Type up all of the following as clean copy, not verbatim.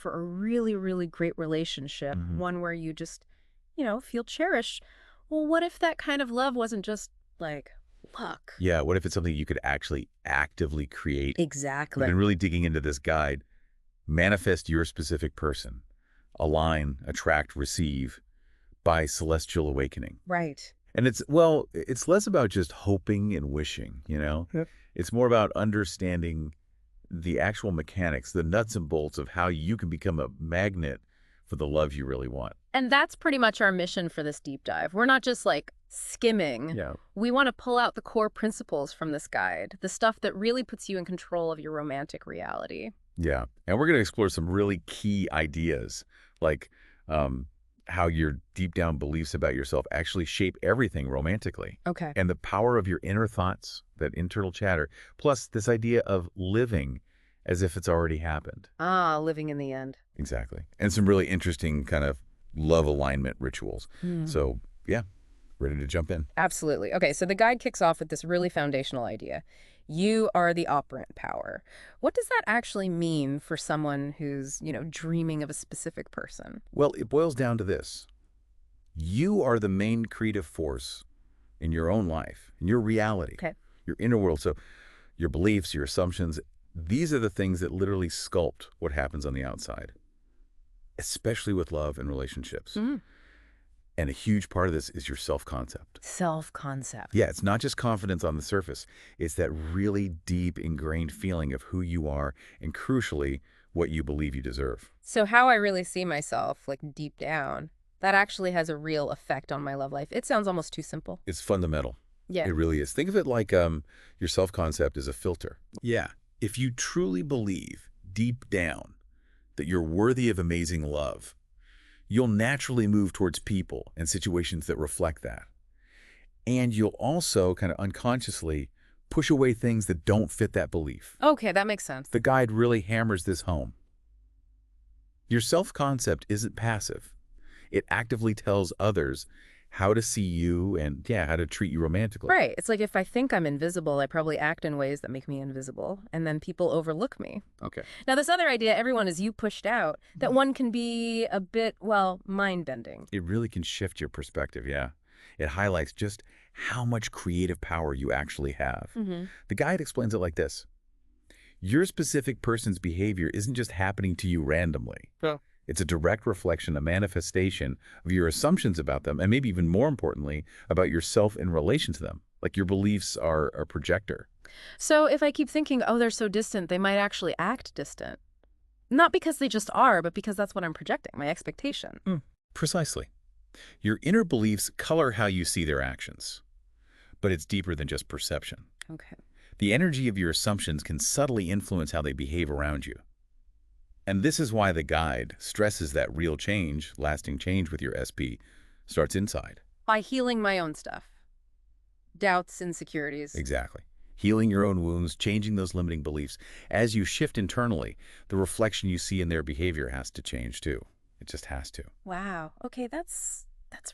for a really, really great relationship, Hmm. one where you just, feel cherished. Well, what if that kind of love wasn't just like luck? Yeah, what if it's something you could actually actively create? I've Exactly. been really digging into this guide. Manifest your specific person. Align, attract, receive by celestial awakening. Right. And it's less about just hoping and wishing, you know? Yep. It's more about understanding the actual mechanics, the nuts and bolts of how you can become a magnet for the love you really want. And that's pretty much our mission for this deep dive. We're not just like skimming. Yeah. We want to pull out the core principles from this guide, the stuff that really puts you in control of your romantic reality. Yeah. And we're going to explore some really key ideas, like um, how your deep down beliefs about yourself actually shape everything romantically, Okay. and the power of your inner thoughts, that internal chatter, plus this idea of living as if it's already happened. Ah, living in the end. Exactly. And some really interesting kind of love alignment rituals. Hmm. So, yeah, ready to jump in. Absolutely. Okay, so the guide kicks off with this really foundational idea. You are the operant power. What does that actually mean for someone who's, dreaming of a specific person? Well, it boils down to this. You are the main creative force in your own life, in your reality, Okay. your inner world. So your beliefs, your assumptions, these are the things that literally sculpt what happens on the outside, especially with love and relationships. Mm. And a huge part of this is your self-concept. Self-concept. Yeah, it's not just confidence on the surface. It's that really deep, ingrained feeling of who you are and, crucially, what you believe you deserve. So how I really see myself, like deep down, that actually has a real effect on my love life. It sounds almost too simple. It's fundamental. Yeah. It really is. Think of it like your self-concept is a filter. Yeah. If you truly believe deep down that you're worthy of amazing love, you'll naturally move towards people and situations that reflect that. And you'll also kind of unconsciously push away things that don't fit that belief. Okay, that makes sense. The guide really hammers this home. Your self-concept isn't passive. It actively tells others how to see you and, yeah, how to treat you romantically. Right. It's like if I think I'm invisible, I probably act in ways that make me invisible, and then people overlook me. Okay. Now, this other idea, everyone is you pushed out, that one can be a bit, well, mind-bending. It really can shift your perspective, yeah. It highlights just how much creative power you actually have. Mm-hmm. The guide explains it like this. Your specific person's behavior isn't just happening to you randomly. Yeah. It's a direct reflection, a manifestation of your assumptions about them, and maybe even more importantly, about yourself in relation to them. Like your beliefs are a projector. So if I keep thinking, oh, they're so distant, they might actually act distant. Not because they just are, but because that's what I'm projecting, my expectation. Precisely. Your inner beliefs color how you see their actions, but it's deeper than just perception. Okay. The energy of your assumptions can subtly influence how they behave around you. And this is why the guide stresses that real change, lasting change with your SP, starts inside. By healing my own stuff. Doubts, insecurities. Exactly. Healing your own wounds, changing those limiting beliefs. As you shift internally, the reflection you see in their behavior has to change too. It just has to. Wow. Okay, that's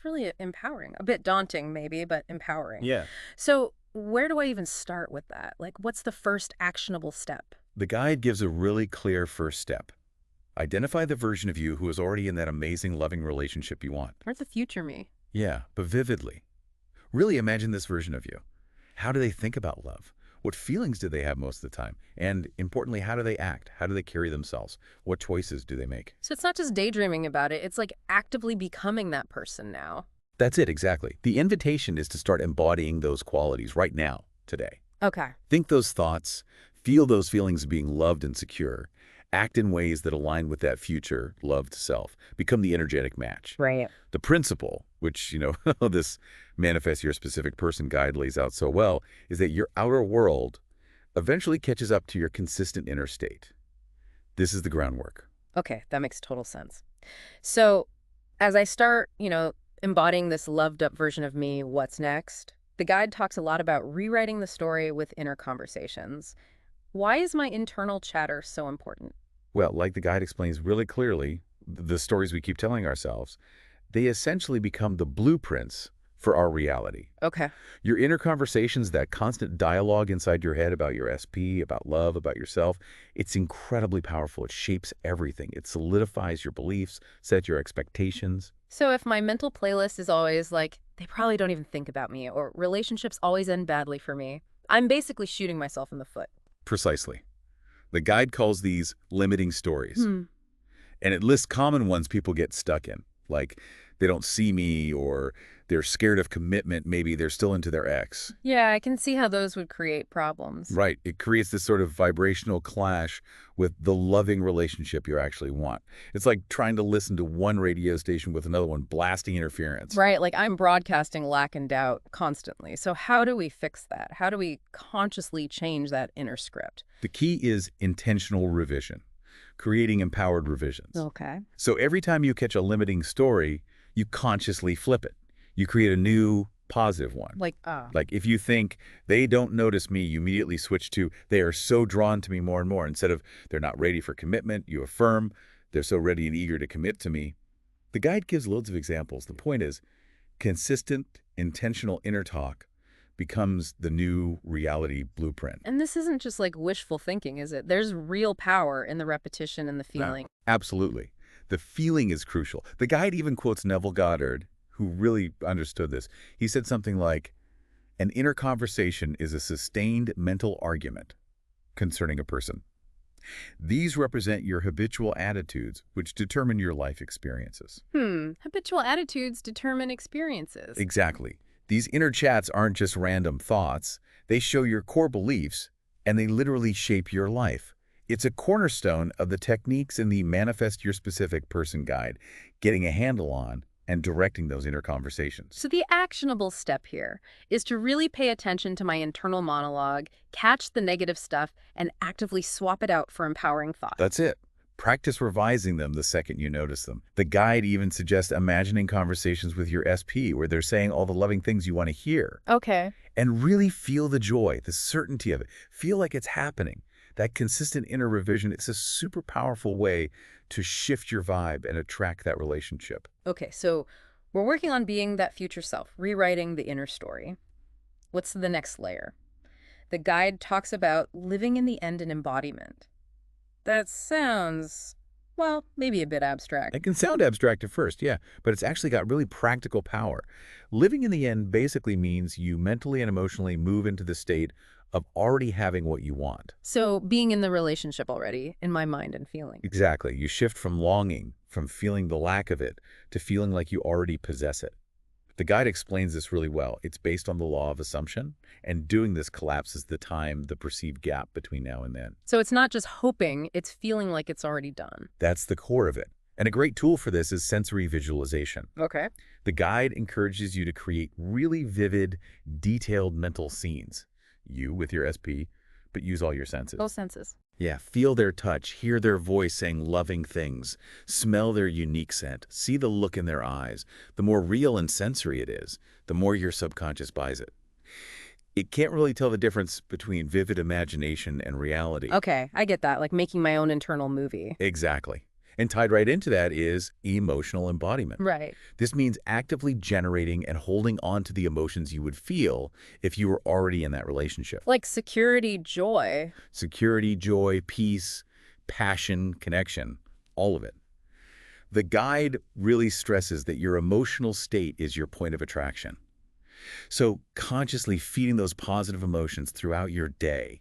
really empowering. A bit daunting maybe, but empowering. Yeah. So where do I even start with that? Like, what's the first actionable step? The guide gives a really clear first step. Identify the version of you who is already in that amazing, loving relationship you want. Or the future me? Yeah, but vividly. Really imagine this version of you. How do they think about love? What feelings do they have most of the time? And importantly, how do they act? How do they carry themselves? What choices do they make? So it's not just daydreaming about it, it's like actively becoming that person now. That's it, exactly. The invitation is to start embodying those qualities right now, today. Okay. Think those thoughts, feel those feelings of being loved and secure, act in ways that align with that future loved self, become the energetic match. Right. The principle, which, this Manifest Your Specific Person guide lays out so well, is that your outer world eventually catches up to your consistent inner state. This is the groundwork. Okay, that makes total sense. So as I start, embodying this loved up version of me, what's next? The guide talks a lot about rewriting the story with inner conversations. Why is my internal chatter so important? Well, like the guide explains really clearly, the stories we keep telling ourselves, they essentially become the blueprints for our reality. Okay. Your inner conversations, that constant dialogue inside your head about your SP, about love, about yourself, it's incredibly powerful. It shapes everything. It solidifies your beliefs, sets your expectations. So if my mental playlist is always like, they probably don't even think about me, or relationships always end badly for me, I'm basically shooting myself in the foot. Precisely. The guide calls these limiting stories, Hmm. and it lists common ones people get stuck in, like they don't see me or they're scared of commitment, maybe they're still into their ex. Yeah, I can see how those would create problems. Right. It creates this sort of vibrational clash with the loving relationship you actually want. It's like trying to listen to one radio station with another one blasting interference. Right, like I'm broadcasting lack and doubt constantly. So how do we fix that? How do we consciously change that inner script? The key is intentional revision, creating empowered revisions. Okay. So every time you catch a limiting story, you consciously flip it. You create a new positive one. Like if you think they don't notice me, you immediately switch to they are so drawn to me more and more. Instead of they're not ready for commitment, you affirm they're so ready and eager to commit to me. The guide gives loads of examples. The point is consistent, intentional inner talk becomes the new reality blueprint. And this isn't just like wishful thinking, is it? There's real power in the repetition and the No, feeling. absolutely. The feeling is crucial. The guide even quotes Neville Goddard, who really understood this. He said something like, an inner conversation is a sustained mental argument concerning a person. These represent your habitual attitudes, which determine your life experiences. Habitual attitudes determine experiences. Exactly. These inner chats aren't just random thoughts. They show your core beliefs, and they literally shape your life. It's a cornerstone of the techniques in the Manifest Your Specific Person Guide, getting a handle on and directing those inner conversations. So the actionable step here is to really pay attention to my internal monologue, catch the negative stuff, and actively swap it out for empowering thoughts. That's it. Practice revising them the second you notice them. The guide even suggests imagining conversations with your SP where they're saying all the loving things you want to hear. Okay. And really feel the joy, the certainty of it. Feel like it's happening. That consistent inner revision is a super powerful way to shift your vibe and attract that relationship. Okay, so we're working on being that future self, rewriting the inner story. What's the next layer? The guide talks about living in the end and embodiment. That sounds, well, maybe a bit abstract. It can sound abstract at first, yeah, but it's actually got really practical power. Living in the end basically means you mentally and emotionally move into the state of already having what you want. So being in the relationship already, in my mind and feeling. Exactly. You shift from longing, from feeling the lack of it, to feeling like you already possess it. The guide explains this really well. It's based on the law of assumption, and doing this collapses the perceived gap between now and then. So it's not just hoping, it's feeling like it's already done. That's the core of it. And a great tool for this is sensory visualization. Okay. The guide encourages you to create really vivid, detailed mental scenes. You with your SP, but use all your senses. Both senses. Yeah, feel their touch, hear their voice saying loving things, smell their unique scent, see the look in their eyes. The more real and sensory it is, the more your subconscious buys it. It can't really tell the difference between vivid imagination and reality. Okay, I get that, like making my own internal movie. Exactly. And tied right into that is emotional embodiment. Right. This means actively generating and holding on to the emotions you would feel if you were already in that relationship. Like security, joy. Security, joy, peace, passion, connection, all of it. The guide really stresses that your emotional state is your point of attraction. So consciously feeding those positive emotions throughout your day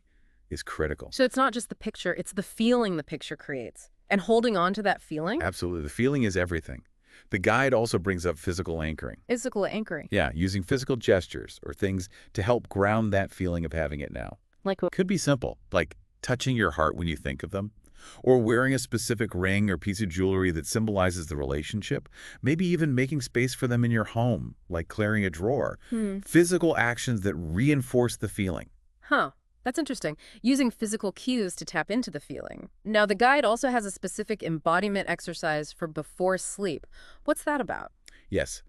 is critical. So it's not just the picture, it's the feeling the picture creates. And holding on to that feeling? Absolutely. The feeling is everything. The guide also brings up physical anchoring. Physical anchoring. Yeah, using physical gestures or things to help ground that feeling of having it now. Like what? Could be simple, like touching your heart when you think of them, or wearing a specific ring or piece of jewelry that symbolizes the relationship, maybe even making space for them in your home, like clearing a drawer. Physical actions that reinforce the feeling. Huh. That's interesting. Using physical cues to tap into the feeling. Now, the guide also has a specific embodiment exercise for before sleep. What's that about? Yes,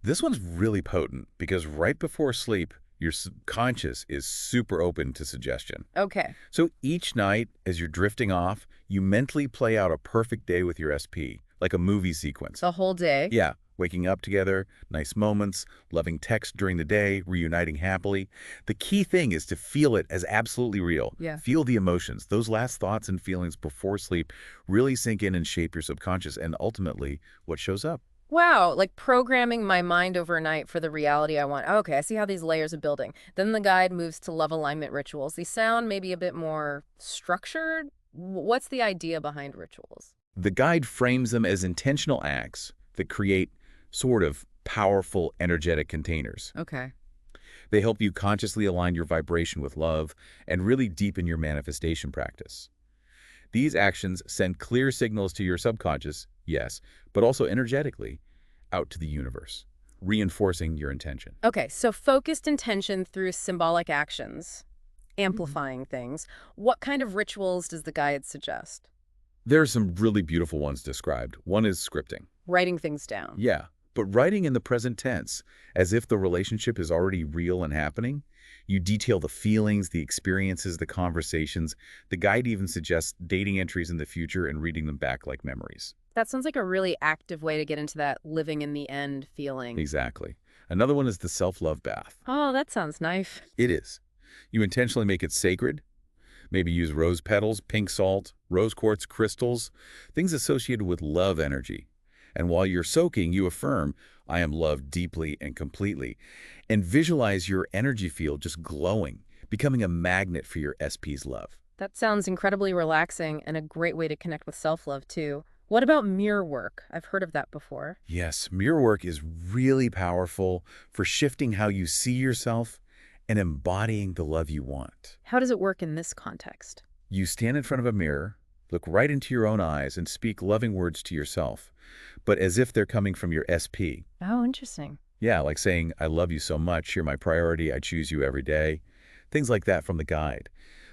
this one's really potent because right before sleep, your subconscious is super open to suggestion. Okay. So each night, as you're drifting off, you mentally play out a perfect day with your SP, like a movie sequence. The whole day? Yeah, Waking up together, nice moments, loving text during the day, reuniting happily. The key thing is to feel it as absolutely real. Yeah. Feel the emotions. Those last thoughts and feelings before sleep really sink in and shape your subconscious and ultimately what shows up. Wow, like programming my mind overnight for the reality I want. Okay, I see how these layers are building. Then the guide moves to love alignment rituals. These sound maybe a bit more structured. What's the idea behind rituals? The guide frames them as intentional acts that create sort of powerful, energetic containers. Okay. They help you consciously align your vibration with love and really deepen your manifestation practice. These actions send clear signals to your subconscious, yes, but also energetically out to the universe, reinforcing your intention. Okay, so focused intention through symbolic actions, Mhm. amplifying things. What kind of rituals does the guide suggest? There are some really beautiful ones described. One is scripting. Writing things down. Yeah, but writing in the present tense, as if the relationship is already real and happening. You detail the feelings, the experiences, the conversations. The guide even suggests dating entries in the future and reading them back like memories. That sounds like a really active way to get into that living in the end feeling. Exactly. Another one is the self-love bath. Oh, that sounds nice. It is. You intentionally make it sacred. Maybe use rose petals, pink salt, rose quartz crystals, things associated with love energy. And while you're soaking, you affirm, I am loved deeply and completely. And visualize your energy field just glowing, becoming a magnet for your SP's love. That sounds incredibly relaxing and a great way to connect with self-love, too. What about mirror work? I've heard of that before. Yes, mirror work is really powerful for shifting how you see yourself and embodying the love you want. How does it work in this context? You stand in front of a mirror, look right into your own eyes, and speak loving words to yourself, but as if they're coming from your SP. Oh, interesting. Yeah, like saying, I love you so much, you're my priority, I choose you every day. Things like that from the guide.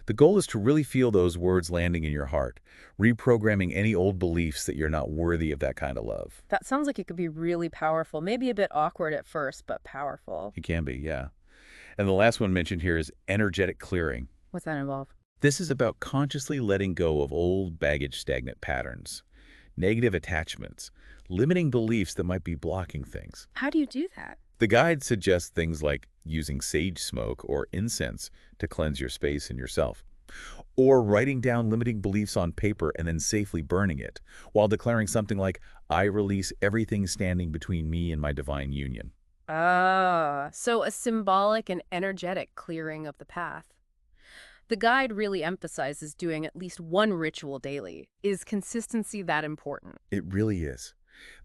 The goal is to really feel those words landing in your heart, reprogramming any old beliefs that you're not worthy of that kind of love. That sounds like it could be really powerful, maybe a bit awkward at first, but powerful. It can be, yeah. And the last one mentioned here is energetic clearing. What's that involve? This is about consciously letting go of old baggage stagnant patterns, negative attachments, limiting beliefs that might be blocking things. How do you do that? The guide suggests things like using sage smoke or incense to cleanse your space and yourself, or writing down limiting beliefs on paper and then safely burning it, while declaring something like, I release everything standing between me and my divine union. Ah, so a symbolic and energetic clearing of the path. The guide really emphasizes doing at least one ritual daily. Is consistency that important? It really is.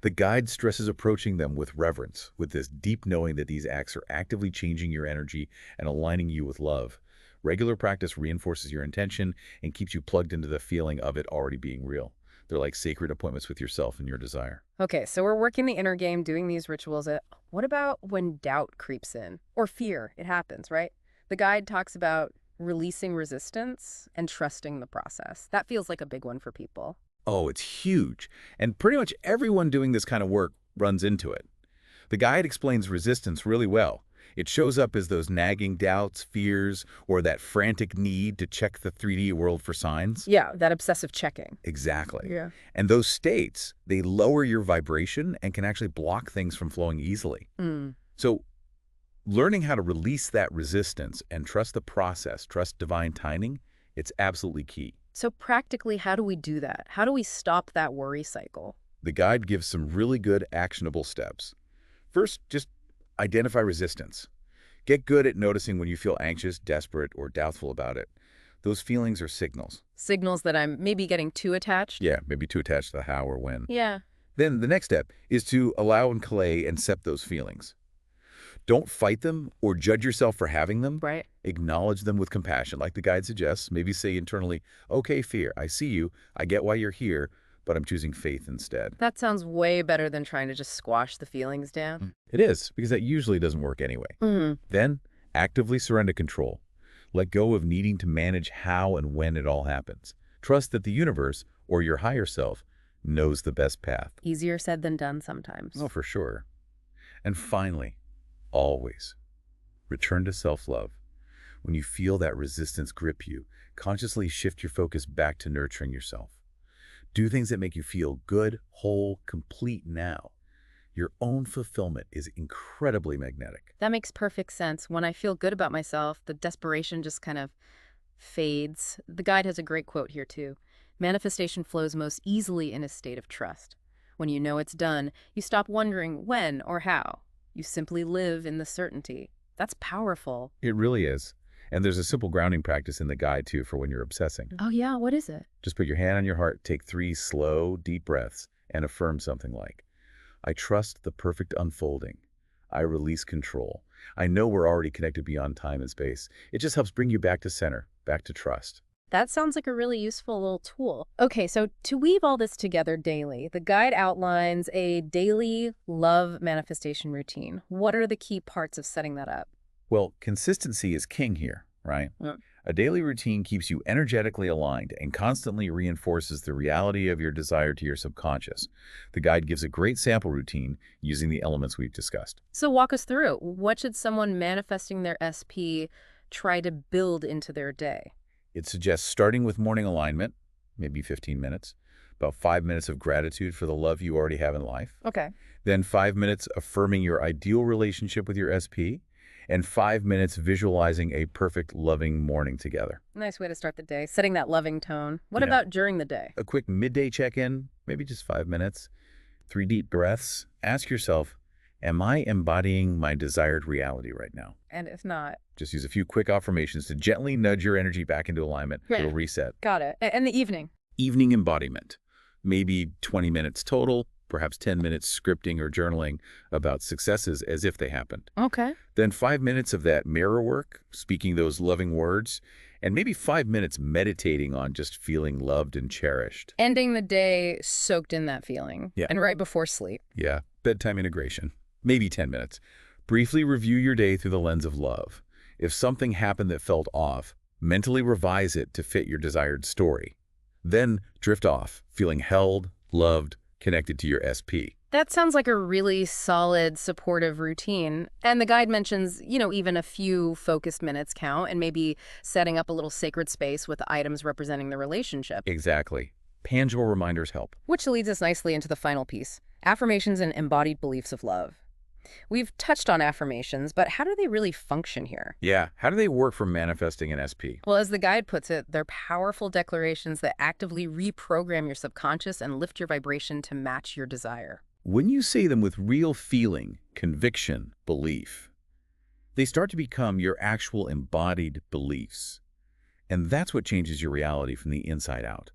The guide stresses approaching them with reverence, with this deep knowing that these acts are actively changing your energy and aligning you with love. Regular practice reinforces your intention and keeps you plugged into the feeling of it already being real. They're like sacred appointments with yourself and your desire. Okay, so we're working the inner game, doing these rituals. What about when doubt creeps in? Or fear? It happens, right? The guide talks about releasing resistance and trusting the process. That feels like a big one for people. Oh, it's huge. And pretty much everyone doing this kind of work runs into it. The guide explains resistance really well. It shows up as those nagging doubts, fears, or that frantic need to check the 3D world for signs. Yeah, that obsessive checking. Exactly. Yeah. And those states, they lower your vibration and can actually block things from flowing easily. Mm. So learning how to release that resistance and trust the process, trust divine timing, it's absolutely key. So practically, how do we do that? How do we stop that worry cycle? The guide gives some really good actionable steps. First, just identify resistance. Get good at noticing when you feel anxious, desperate, or doubtful about it. Those feelings are signals. Signals that I'm maybe getting too attached? Yeah, maybe too attached to the how or when. Yeah. Then the next step is to allow and collate and accept those feelings. Don't fight them or judge yourself for having them. Right. Acknowledge them with compassion, like the guide suggests. Maybe say internally, okay, fear, I see you, I get why you're here, but I'm choosing faith instead. That sounds way better than trying to just squash the feelings down. It is, because that usually doesn't work anyway. Mm. Then, actively surrender control. Let go of needing to manage how and when it all happens. Trust that the universe, or your higher self, knows the best path. Easier said than done sometimes. Oh, for sure. And finally, always, return to self-love. When you feel that resistance grip you, consciously shift your focus back to nurturing yourself. Do things that make you feel good, whole, complete now. your own fulfillment is incredibly magnetic. That makes perfect sense. When I feel good about myself, the desperation just kind of fades. The guide has a great quote here, too. Manifestation flows most easily in a state of trust. When you know it's done, you stop wondering when or how. You simply live in the certainty. That's powerful. It really is. And there's a simple grounding practice in the guide, too, for when you're obsessing. Oh, yeah? What is it? Just put your hand on your heart, take 3 slow, deep breaths, and affirm something like, I trust the perfect unfolding. I release control. I know we're already connected beyond time and space. It just helps bring you back to center, back to trust. That sounds like a really useful little tool. Okay, so to weave all this together daily, the guide outlines a daily love manifestation routine. What are the key parts of setting that up? Well, consistency is king here, right? Mm. A daily routine keeps you energetically aligned and constantly reinforces the reality of your desire to your subconscious. The guide gives a great sample routine using the elements we've discussed. So walk us through it. What should someone manifesting their SP try to build into their day? It suggests starting with morning alignment, maybe 15 minutes, about 5 minutes of gratitude for the love you already have in life, Okay. then 5 minutes affirming your ideal relationship with your SP, and 5 minutes visualizing a perfect, loving morning together. Nice way to start the day, setting that loving tone. What Yeah. about during the day? A quick midday check-in, maybe just 5 minutes, 3 deep breaths. Ask yourself, am I embodying my desired reality right now? And if not, Just use a few quick affirmations to gently nudge your energy back into alignment. Right. It'll reset. got it. And the evening. Evening embodiment, maybe 20 minutes total, perhaps 10 minutes scripting or journaling about successes as if they happened. Okay. Then 5 minutes of that mirror work, speaking those loving words, and maybe 5 minutes meditating on just feeling loved and cherished. Ending the day soaked in that feeling. Yeah. And right before sleep. Yeah, bedtime integration, maybe 10 minutes. Briefly review your day through the lens of love. If something happened that felt off, mentally revise it to fit your desired story. Then drift off, feeling held, loved, connected to your SP. That sounds like a really solid, supportive routine. And the guide mentions, even a few focused minutes count and maybe setting up a little sacred space with items representing the relationship. Exactly. Tangible reminders help. Which leads us nicely into the final piece, affirmations and embodied beliefs of love. We've touched on affirmations, but how do they really function here? Yeah, how do they work for manifesting an SP? Well, as the guide puts it, they're powerful declarations that actively reprogram your subconscious and lift your vibration to match your desire. When you say them with real feeling, conviction, belief, they start to become your actual embodied beliefs. And that's what changes your reality from the inside out.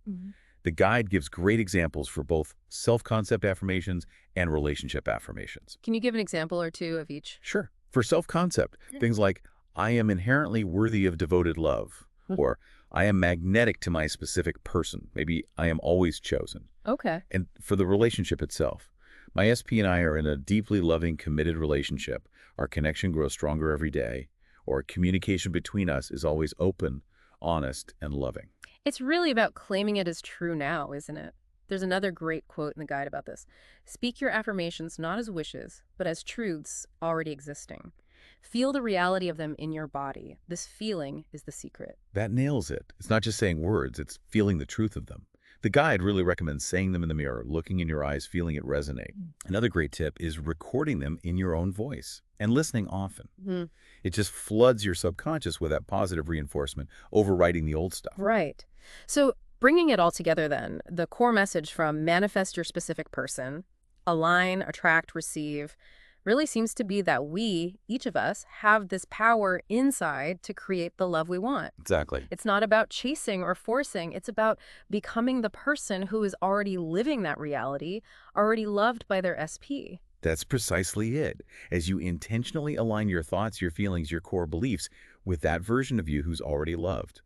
The guide gives great examples for both self-concept affirmations and relationship affirmations. Can you give an example or two of each? Sure. For self-concept, things like, I am inherently worthy of devoted love, or I am magnetic to my specific person. Maybe I am always chosen. Okay. And for the relationship itself, my SP and I are in a deeply loving, committed relationship. Our connection grows stronger every day, or communication between us is always open, honest, and loving. It's really about claiming it as true now, isn't it? There's another great quote in the guide about this. Speak your affirmations not as wishes, but as truths already existing. Feel the reality of them in your body. This feeling is the secret. That nails it. It's not just saying words, it's feeling the truth of them. The guide really recommends saying them in the mirror, looking in your eyes, feeling it resonate. Another great tip is recording them in your own voice and listening often. It just floods your subconscious with that positive reinforcement, overwriting the old stuff. Right. So bringing it all together then, the core message from manifest your specific person, align, attract, receive, really seems to be that we, each of us, have this power inside to create the love we want. Exactly. It's not about chasing or forcing. It's about becoming the person who is already living that reality, already loved by their SP. That's precisely it. As you intentionally align your thoughts, your feelings, your core beliefs with that version of you who's already loved.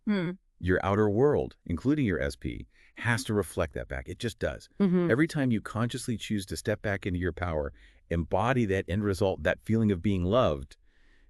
Your outer world, including your SP, has to reflect that back. It just does. Every time you consciously choose to step back into your power, embody that end result, that feeling of being loved,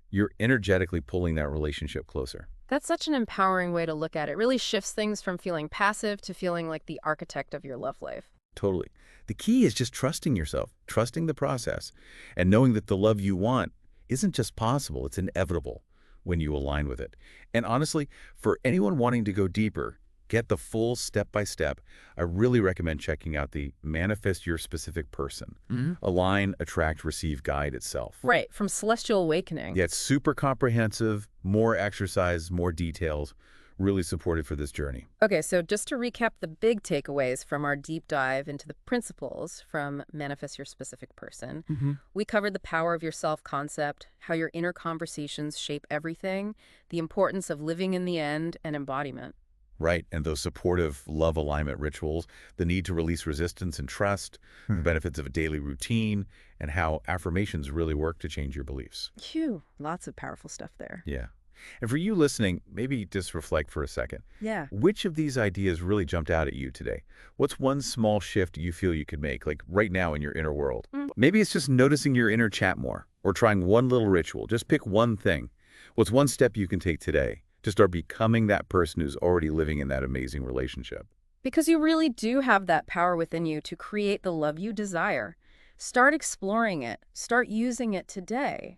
you're energetically pulling that relationship closer. That's such an empowering way to look at it. It really shifts things from feeling passive to feeling like the architect of your love life. Totally. The key is just trusting yourself, trusting the process, and knowing that the love you want isn't just possible, it's inevitable when you align with it. And honestly, for anyone wanting to go deeper, get the full step-by-step, I really recommend checking out the Manifest Your Specific Person, Align, Attract, Receive guide itself. Right, from Celestial Awakening. Yeah, it's super comprehensive, more exercise, more details, really supported for this journey. Okay, so just to recap the big takeaways from our deep dive into the principles from Manifest Your Specific Person, we covered the power of your self-concept, how your inner conversations shape everything, the importance of living in the end, and embodiment. Right, and those supportive love alignment rituals, the need to release resistance and trust, the benefits of a daily routine, and how affirmations really work to change your beliefs. Phew, lots of powerful stuff there. Yeah. And for you listening, maybe just reflect for a second. Yeah. Which of these ideas really jumped out at you today? What's one small shift you feel you could make, like right now in your inner world? Maybe it's just noticing your inner chat more, or trying one little ritual. Just pick one thing. What's one step you can take today to start becoming that person who's already living in that amazing relationship? Because you really do have that power within you to create the love you desire. Start exploring it. Start using it today.